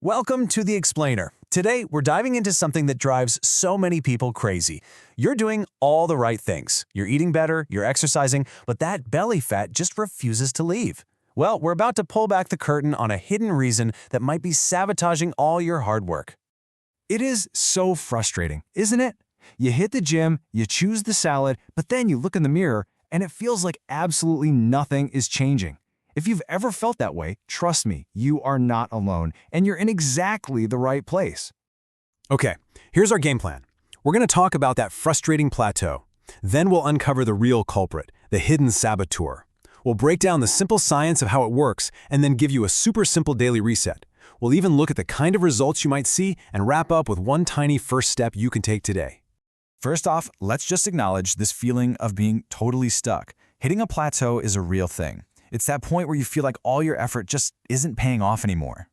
Welcome to The Explainer. Today, we're diving into something that drives so many people crazy. You're doing all the right things. You're eating better, you're exercising, but that belly fat just refuses to leave. Well, we're about to pull back the curtain on a hidden reason that might be sabotaging all your hard work. It is so frustrating, isn't it? You hit the gym, you choose the salad, but then you look in the mirror and it feels like absolutely nothing is changing. If you've ever felt that way, trust me, you are not alone, and you're in exactly the right place. Okay, here's our game plan. We're going to talk about that frustrating plateau. Then we'll uncover the real culprit, the hidden saboteur. We'll break down the simple science of how it works and then give you a super simple daily reset. We'll even look at the kind of results you might see and wrap up with one tiny first step you can take today. First off, let's just acknowledge this feeling of being totally stuck. Hitting a plateau is a real thing. It's that point where you feel like all your effort just isn't paying off anymore.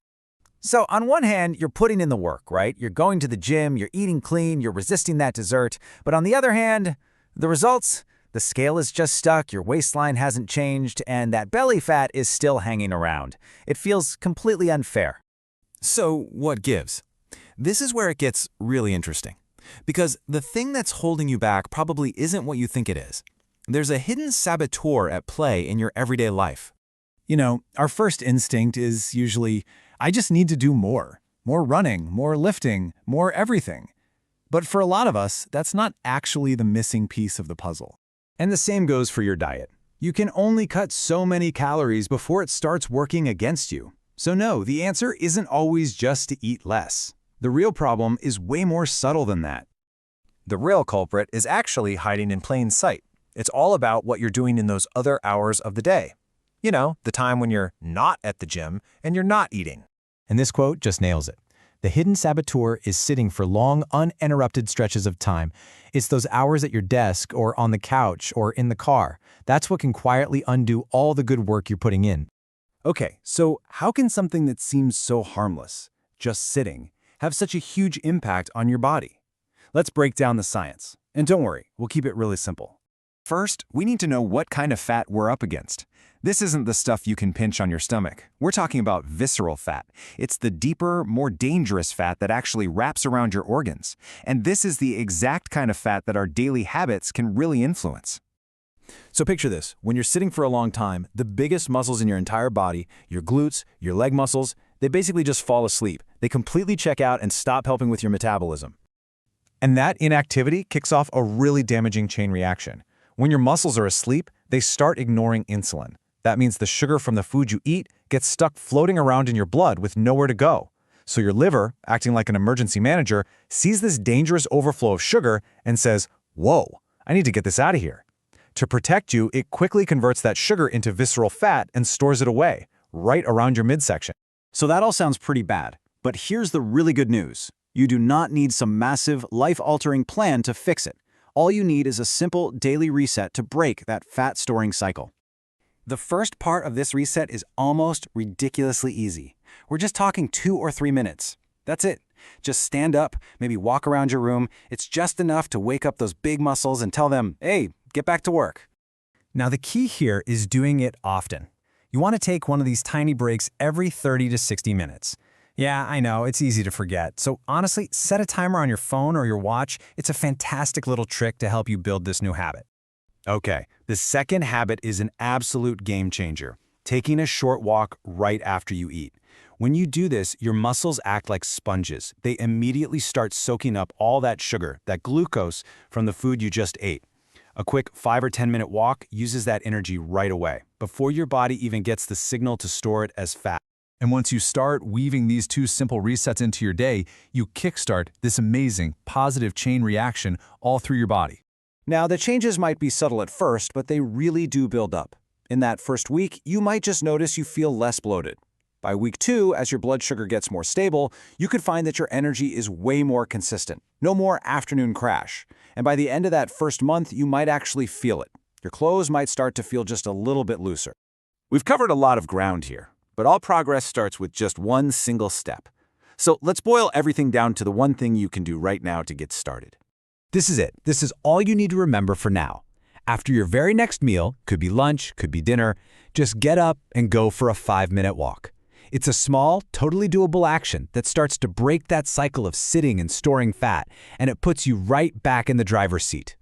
So on one hand, you're putting in the work, right? You're going to the gym, you're eating clean, you're resisting that dessert. But on the other hand, the results, the scale is just stuck, your waistline hasn't changed, and that belly fat is still hanging around. It feels completely unfair. So what gives? This is where it gets really interesting. Because the thing that's holding you back probably isn't what you think it is. There's a hidden saboteur at play in your everyday life. You know, our first instinct is usually, I just need to do more. More running, more lifting, more everything. But for a lot of us, that's not actually the missing piece of the puzzle. And the same goes for your diet. You can only cut so many calories before it starts working against you. So no, the answer isn't always just to eat less. The real problem is way more subtle than that. The real culprit is actually hiding in plain sight. It's all about what you're doing in those other hours of the day. You know, the time when you're not at the gym and you're not eating. And this quote just nails it. The hidden saboteur is sitting for long, uninterrupted stretches of time. It's those hours at your desk or on the couch or in the car. That's what can quietly undo all the good work you're putting in. Okay, so how can something that seems so harmless, just sitting, have such a huge impact on your body? Let's break down the science. And don't worry, we'll keep it really simple. First, we need to know what kind of fat we're up against. This isn't the stuff you can pinch on your stomach. We're talking about visceral fat. It's the deeper, more dangerous fat that actually wraps around your organs. And this is the exact kind of fat that our daily habits can really influence. So picture this. When you're sitting for a long time, the biggest muscles in your entire body, your glutes, your leg muscles, they basically just fall asleep. They completely check out and stop helping with your metabolism. And that inactivity kicks off a really damaging chain reaction. When your muscles are asleep, they start ignoring insulin. That means the sugar from the food you eat gets stuck floating around in your blood with nowhere to go. So your liver, acting like an emergency manager, sees this dangerous overflow of sugar and says, "Whoa, I need to get this out of here." To protect you, it quickly converts that sugar into visceral fat and stores it away, right around your midsection. So that all sounds pretty bad, but here's the really good news. You do not need some massive, life-altering plan to fix it. All you need is a simple daily reset to break that fat-storing cycle. The first part of this reset is almost ridiculously easy. We're just talking 2 or 3 minutes. That's it. Just stand up, maybe walk around your room. It's just enough to wake up those big muscles and tell them, hey, get back to work. Now the key here is doing it often. You want to take one of these tiny breaks every 30 to 60 minutes. Yeah, I know, it's easy to forget. So honestly, set a timer on your phone or your watch. It's a fantastic little trick to help you build this new habit. Okay, the second habit is an absolute game changer. Taking a short walk right after you eat. When you do this, your muscles act like sponges. They immediately start soaking up all that sugar, that glucose, from the food you just ate. A quick 5 or 10 minute walk uses that energy right away, before your body even gets the signal to store it as fat. And once you start weaving these 2 simple resets into your day, you kickstart this amazing, positive chain reaction all through your body. Now, the changes might be subtle at first, but they really do build up. In that first week, you might just notice you feel less bloated. By week 2, as your blood sugar gets more stable, you could find that your energy is way more consistent. No more afternoon crash. And by the end of that first month, you might actually feel it. Your clothes might start to feel just a little bit looser. We've covered a lot of ground here, but all progress starts with just one single step. So let's boil everything down to the one thing you can do right now to get started. This is it. This is all you need to remember for now. After your very next meal, could be lunch, could be dinner, just get up and go for a 5-minute walk. It's a small, totally doable action that starts to break that cycle of sitting and storing fat, and it puts you right back in the driver's seat.